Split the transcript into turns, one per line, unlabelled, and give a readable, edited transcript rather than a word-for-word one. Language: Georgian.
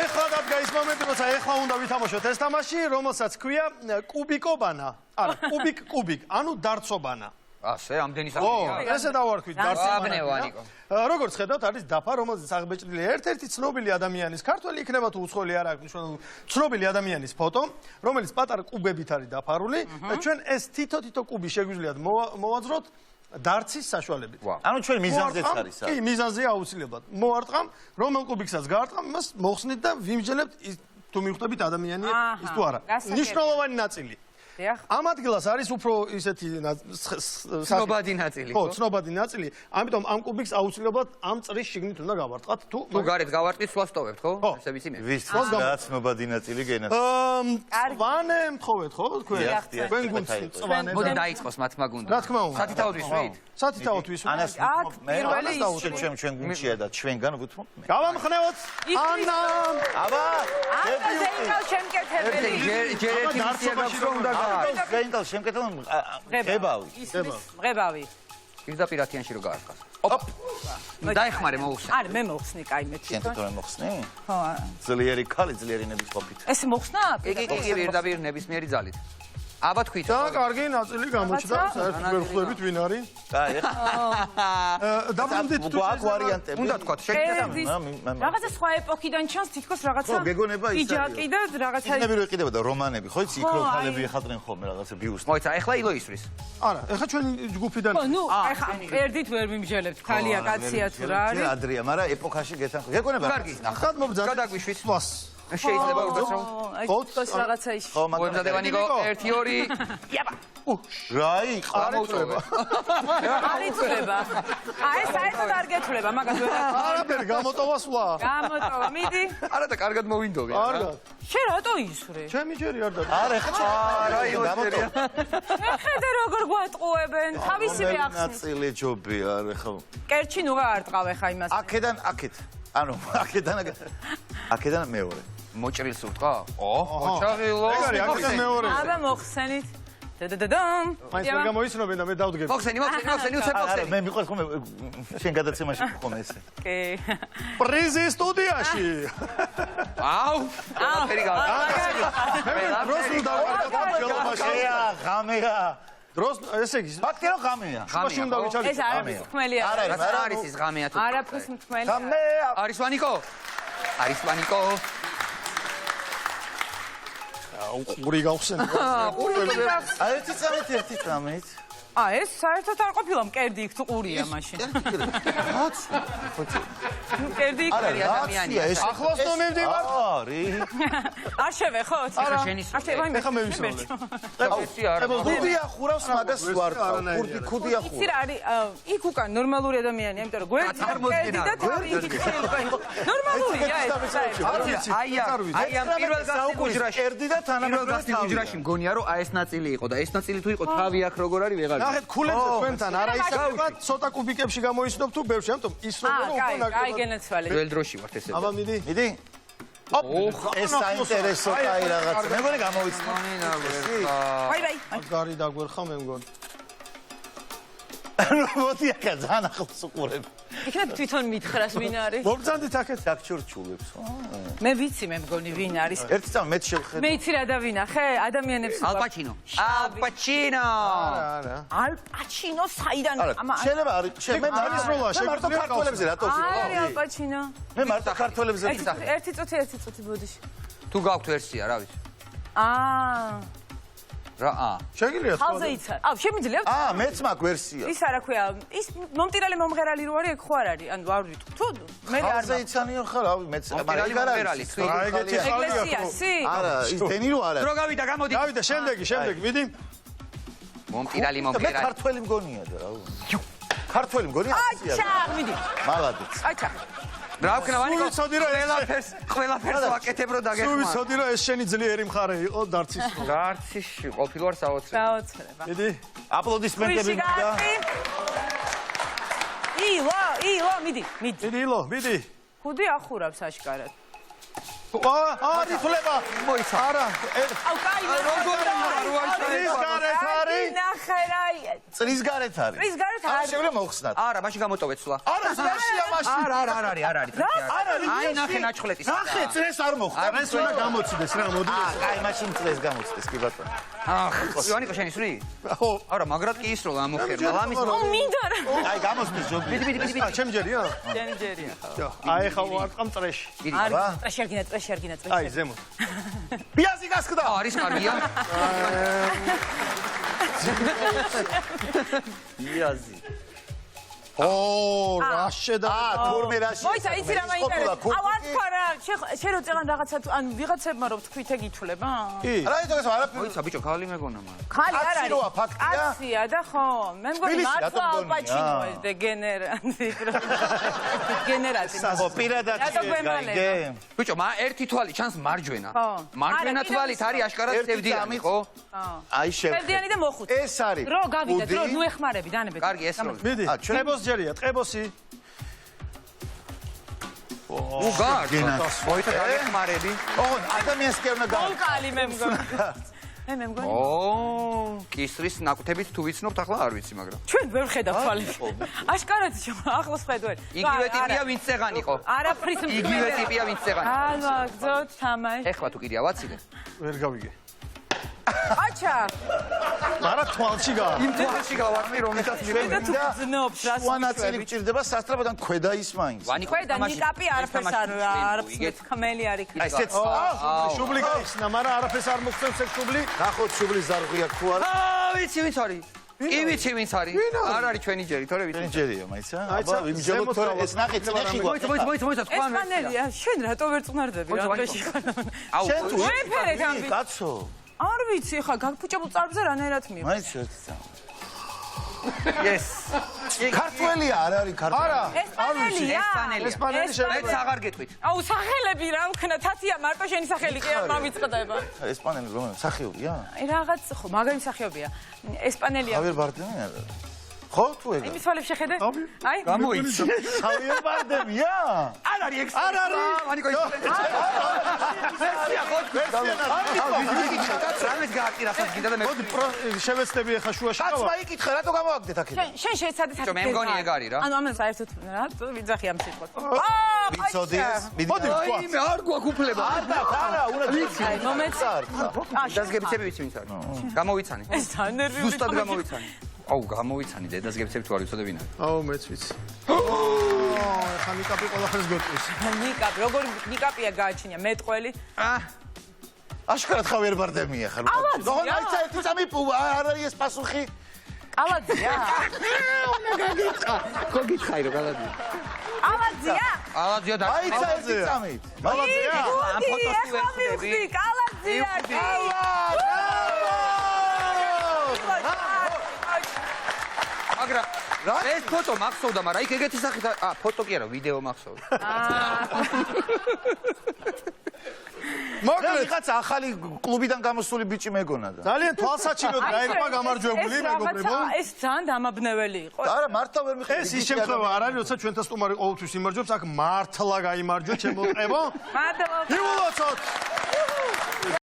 ეხლა დადგა ის მომენტი, როცა ეხლა უნდა ვითამაშოთ ეს თამაში, რომელსაც ქვია კუბიკობანა. არა, კუბიკ, ანუ დარცობანა.
ასე, ამდენი სახეა.
ესე დავარქვით
დარცობანა.
როგორც ხედავთ, არის დაფა, რომელზეც აღბეჭდილია ერთ-ერთი ცნობილი ადამიანის, ქართველი იქნება თუ უცხოელი არ აქვს მნიშვნელობა, ცნობილი ადამიანის ფოტო, რომელიც პატარა კუბებით არის დაფარული და ჩვენ ეს თითო კუბი შეგვიძლიათ მოვაძროთ დარცის საშუალებით.
ანუ ჩვენ მიზანზეც არის.
კი, მიზანზეა აუცილებლად. მოვარტყამ, რომელ კუბიკსაც გაარტყამ, იმას მოხსნით და ვიმსჯელებთ თუ მიხვდებით ადამიანი ის თუ არა. მნიშვნელოვანი ნაწილი. ამ ადგილას არის უფრო ისეთი
ცნობადი ნაწილი.
ხო, ცნობადი ნაწილი. ამიტომ ამ კუბიკს აუცილებლად ამ წრის შიგნით უნდა გავარტყათ თუ
გარეთ გავარტყით, სვას ტოვებთ, ხო? ესე ვიცი მე.
ვის ცნობადი ნაწილი გენას.
წვანე მთხოვეთ, ხო, თქვენ? თქვენ გუნდს წვანე.
მოდი დაიწყოს მათმა გუნდმა.
რა თქმა უნდა.
სათითაოდ ვისვრით?
სათითაოდ ვისვრით.
ანას პირველი ჩვენ გუნდშია და ჩვენგან ვუთმობ მე.
გავამხნევოთ. ანა.
აბა,
ზეინკალ შემკეთებელი.
ჯერ ერთი მისია გაქვს რომ უნდა
ზეინკალ შემკეთებელ ღებავი.
ღებავი.
პირდაპირ ათიანში რო გაარკვას. ოპ. დაეხმარე მოუხსნე.
არა, მე მოხსნი, კაი მე
შენ
თვითონ.
თვითონ მოხსნი?
ხო.
ძლიერი ქალი, ძლიერი ნების ყოფით.
ეს მოხსნა?
კი, პირდაპირ ნებისმიერი ძალით. აბა თქვით.
და კარგი ნაწილი გამოჩნდა, საერთოდ ვერ ხვდებით ვინ არის.
კაი,
დაბრუნდით თუ
აქ ვარიანტები.
უნდა თქვა, შეგიძლიათ.
რაღაცა სხვა ეპოქიდან ჩანს თითქოს რაღაცა.
ხო, გეგონება ის არის.
იჯაკი და რაღაცა.
იქნები რო იყიდებოდა რომანები, ხო იცი, იქ რო ხალები ეხატრენ ხოლმე რაღაცა ბიუსტი.
მოიცა, ეხლა ილო ისვრის.
არა, ეხლა ჩვენი ჯგუფიდან.
ხო, ნუ, ეხლა ერთით ვერ მიმჟელებთ, ქალია, კაცია თუ რა არის.
ადრია, მაგრამ ეპოქაში გეთანხმ. გეგონება.
კარგი,
ხად მობძანეთ.
გადაგვიშვით.
სვას.
შეიძლება უკაცრავ.
ხო, თქოს რაღაცა ის.
ხო, მაგრამ
მოემზადებანიკო 1-2. იაბა.
რა იყარიწება.
არიწება. აი, საერთოდ არ გეთვლება, მაგას ვერ აქვს.
არაფერი გამოტოვა სვლა.
გამოტოვა, მიდი.
არა და კარგად მოვინდობი.
კარგად.
შენ რატო ისვრე?
ჩემი ჯერი არ დადა.
არა, ეხლა
არა, იმოწერია.
ხედე როგორ გვატყუებენ, თავისივე ახსნის.
ნაწილი ჯობია, არა ხო.
კერჩი ნუ გაარტყავ ხა იმას.
აქედან აქეთ. ანუ აქედან მეორე.
მოჭრილს ურტყა? ოჩაღილო.
ეგ არის აქედან მეორე.
აბა მოხსენით. დადადადამ.
მაინც ვერ გამოიცნობენ და მე დავდგები.
მოხსენი, უცებ
არა,
მოხსენი.
მე მიყვარს ხომ შენ გადაცემაში ხომ ესე.
კი.
პრიზი სტუდიაში.
აუ, ყველაფერი გავა.
დროს ნუ დავარდა
ღამეა.
დროს ესე იგი
ფაქტი რომ ღამეა.
მაშინ უნდა ვიჩაგდეთ.
ეს არაფრის თქმელი
არა,
არა.
რა არის ის ღამეა თუ?
არაფრის თქმელი.
ღამეა.
არის ვანიკო? არის ვანიკო?
ყური გავხსენე.
აი ერთი წამით ერთი წამით.
ეს საერთოდ არ ყოფილა მკერდი იქ თუ ყურია მაშინ.
რაც?
მკერდი იქ
არა,
არის ადამიანია.
ეს
ახლოს ნო მივდივარ.
არის.
არ შევე ხო?
არა, შენი სულ.
ეხა მე ვისწავლე.
ეს არა.
ხუდია ხურავს მაგას ვარტყავ. ხუდია
იცი
ხურავს.
რა არის? იქ უკან ნორმალური ადამიანია, იმიტომ რომ გვერდზე მკერდი და თავი იქ ხილკა. ნორმალურია ეს.
აი ამ პირველ გასაუჯრაში.
კერდი და
პირველ
თანამედროვე
გასაუჯრაში მგონია რომ აი ეს ნაწილი იყო და ეს ნაწილი თუ იყო თავი აქ როგორ არის ვეღარ.
ნახეთ ქულებზე თქვენთან არა ისე ცოტა კუბიკებში გამოიცნობ თუ ბევრში, ამიტომ ის როგორ უფრო
კაი,
ნაკლებად.
გენაცვალე.
ძველ დროში ვართ ესე.
აბა მიდი.
მიდი. ეს საინტერესო კაი რაღაც. მე მგონი გამოვიცნო.
აი,
გარი დაგვერხა მე მგონი.
მოდი აქ ძალიან ახლოს უყურებ.
იქნებ თვითონ მითხრას ვინ არის?
მობძანდით აქეთ.
დაგჩურჩულებს.
მე ვიცი მე მგონი ვინ არის.
ერთი წამი მეც შევხედე.
მე იცი რა დავინახე ადამიანებს.
ალპაჩინო. ალპაჩინო.
არა.
ალპაჩინო საიდან?
შეიძლება არის. მე
არის როლა,
მარტო ქართველებზე რატო ვსვლა?
არის ალპაჩინო.
მე მარტო ქართველებზე
ერთი წუთი ბოდიში.
თუ გაქვთ ვერსია, რა ვიცი. რა
შეგიძლიათ
ხალზე იცარ. შემიძლია?
მეც მაქვს ვერსია.
ის არა ქვია, ის მომტირალი მომღერალი რო არის, ეგ ხო არ არის? ანუ არ ვიტყვი. თუ მე არ
ხალზე იცანიო ხარ, მეც
მომტირალი მომღერალი.
ეკლესიაში?
არა, ის დენი რო არა.
დრო გავიდა, გამოდი.
გავიდა, შემდეგი, მიდი.
მომტირალი
მე
მომღერალი.
ქართველი მგონია და რა. ქართველი მგონია.
აჩა, მიდი.
მალადეც.
აჩა.
რა ვქნა ვანიკო?
ვიცოდი რა
ყველაფერს ვაკეთებ რომ
სულ
დაგეხმარ.
ვიცოდი რა ეს შენი ძლიერი მხარე იყო დარცის.
დარცის ყოფილვარ საოცრად.
საოცრება.
მიდი.
აპლოდისმენტები მინდა.
ილო, მიდი.
მიდი ილო, მიდი.
ხუდი ახურავს აშკარად.
ითვლება.
მოიცა.
არა.
აუ, კაი,
წრის გარეთ არის.
ნახე რა.
წრის გარეთ არის.
წრის გარეთ
არა შეგვიძლია მოხსნათ.
არა, მაშინ გამოტოვეთ სვლა.
არა, წრეშია მაშინ.
არა, არ არის. აი, ნახე ნაჩხლეტის.
ნახე, წრეს არ მოხდა.
ეს უნდა გამოცდეს რა, მოდი.
კაი, მაშინ წრეს გამოცდეს, კი ბატონო.
ივანიკო შენი სული?
ხო.
არა, მაგრად კი ისროლა ამოხერმა. ლამის
მინდა რა.
კაი, გამოცდეს ჯობი.
ბიდი.
ჩემ ჯერია?
ჯენი ჯერია.
აი ხა ვარტყამ წრეში.
არ ტრეში არ გინდა.
აი ზემოთ.
პიაზი გასხდა.
არის კარგია.
პიაზი.
ო, რა შედა.
თურმე რაში.
მოიცა, იცი რა მაინტერესებს. არ თქვა შენ რო წეგან რაღაცა ან ვიღაცებმა რო თქვით ეგ ითვლება?
კი.
რა იტყვეს არაფერი.
მოიცა ბიჭო, ქალი მეგონა მაგრამ.
ხალი არ
კაცი
არის.
როა, ფაქტია?
კაცია და ხო. მე მგონი
თბილისი,
მართლა
რატომ გონია?
ალპაჩინო ეს დეგენერანტი. დეგენერატი.
ხო, პირადად
რატო გვემალება?
გაიგე.
ბიჭო, ერთი თვალი ჩანს მარჯვენა.
ხო.
მარჯვენა
არა,
თვალით არის აშკარად
ერთი
სევდიანი,
წამით.
ხო?
აი შევხედე.
ფერდიანი და მოხუცი.
ეს არის.
დრო გავიდა, დრო
ბუდი.
ნუ ეხმარები, დანებეთ.
კარგი, ესროლე.
მიდი. ტყებოს ჯერია, ტყებოსი.
უგარ. მოიცა დაგეხმარები.
ოღონ ადამიანს კი არ უნდა გაიგო.
კონკალი მე მგონი. მე მგონი.
ო, კისრის ნაკვთებით თუ ვიცნობთ, ახლა არ ვიცი, მაგრამ.
ჩვენ ვერ ხედავთ თვალებს. აშკარად ახლოს ხედავთ.
იგივე ტიპია, ვინც წეღან იყო.
არაფრის
იგივე ტიპია, ვინც წეღან.
ალო, გძოთ თამაში.
ეხლა თუ კიდე ავაცილე.
ვერ გავიგე.
აჩა,
არა თვალში გა.
იმ თვალში გავარმი, რომელსაც
და თუ გძნობს რას
უანაწილი გჭირდება სასწრაფოდან ქვედა ის მაინც.
ქვედა ნიკაპი არაფერს არ ხმელი არ იქნება.
აი ესეც.
შუბლი გაიხსნა, მაგრამ არაფერს არ მოხსენს ეგ შუბლი.
ნახოთ შუბლის ზარღვია თუ არა.
ვიცი ვინც არის. კი ვიცი ვინც არის. არ არის ჩვენი ჯერი, თორე ვიცი.
ჩვენი ჯერია მაიცა.
აიცა,
აბა იმჯეროთ თორე ეს ნახე წნეხი გვა.
მოიცა, თქვა მე.
ესპანელია, შენ რატო ვერ წნარდები რა დღეში ხარ?
აუ,
შენ თუ
ვეფერეთ ამბი.
კაცო.
არ ვიცი, ხა გაგფუჭებულ წარბზე რანაირად მიიღო.
მაინც ერთი წამი.
yes.
ქართველია არ არის ქართველი.
არა.
ესპანელია.
ესპანელი
მეც აღარ გეტყვით.
აუ სახელები რა ვქნა, თათია მარტო შენი სახელი კი არ მომიწყდება.
ესპანელი რომელი მსახიობია?
აი რაღაც ხო, მაგარი მსახიობია. ესპანელია.
ხავიერ ბარდემი არა. ხო თუ ეგ.
იმის თვალებს შეხედე? აი.
გამოიცა.
ხავიერ ბარდემია?
არ არის ეგ.
არ არის.
მანიკო ის. ვერსია ხო? რამეს გააკირასაც გინდა და მე
შევეცდები ახლა შუაში
კაცმა
გავა.
იკითხე რატო გამოვაგდეთ აქეთ?
შენ შეცადე
ბიჭო, მე მგონი ეგ არის რა.
ანუ ამან საერთოდ რა, ვიძახი ამ სიტყვას.
ვიცოდეს?
მოდი ვთქვა.
აი მე არ გვაქვს უფლება.
არა, უნდა ვიცი.
აი, მომეწარ.
დაზგებიცები ვიცი ვინც არის. გამოვიცანი.
ეს თანერვი.
ზუსტად გამოვიცანი. აუ, გამოვიცანი და დაზგებიცები თუ არ ვიცოდე ვინ არის.
აუ მეც ვიცი. ხა ნიკაპი ყველაფერს გეტყვის.
ნიკაპი, როგორი ნიკაპია გააჩინია მეტყველი?
აშკარად ხავიერ ბარდემია ხარ.
კალაძია?
ოღონ აიცა ერთი წამი არ არის ეს პასუხი.
კალაძია?
ხო გითხარი რომ გალადია.
კალაძია?
ალაძია და
აიცა ერთი წამით.
მალაზია.
ამ ფოტოს თუ
მივხვდი, კალაძია.
მაგრამ ეს ფოტო მახსოვდა, მაგრამ იქ ეგეთი სახით ფოტო კი არა, ვიდეო მახსოვდა.
მაგრამ ვიღაც ახალი კლუბიდან გამოსული ბიჭი მეგონა და.
ძალიან თვალსაჩინოდ გაიგმა გამარჯვებული მეგობრებო.
ეს ძალიან დამაბნეველი იყო.
არა, მართლა ვერ მიხედავ.
ეს ის შემთხვევა არ არის, როცა ჩვენთან სტუმარი ყოველთვის იმარჯვებს, აქ მართლა გაიმარჯვა ჩემო ყებო.
მადლობა.
იულოცოთ.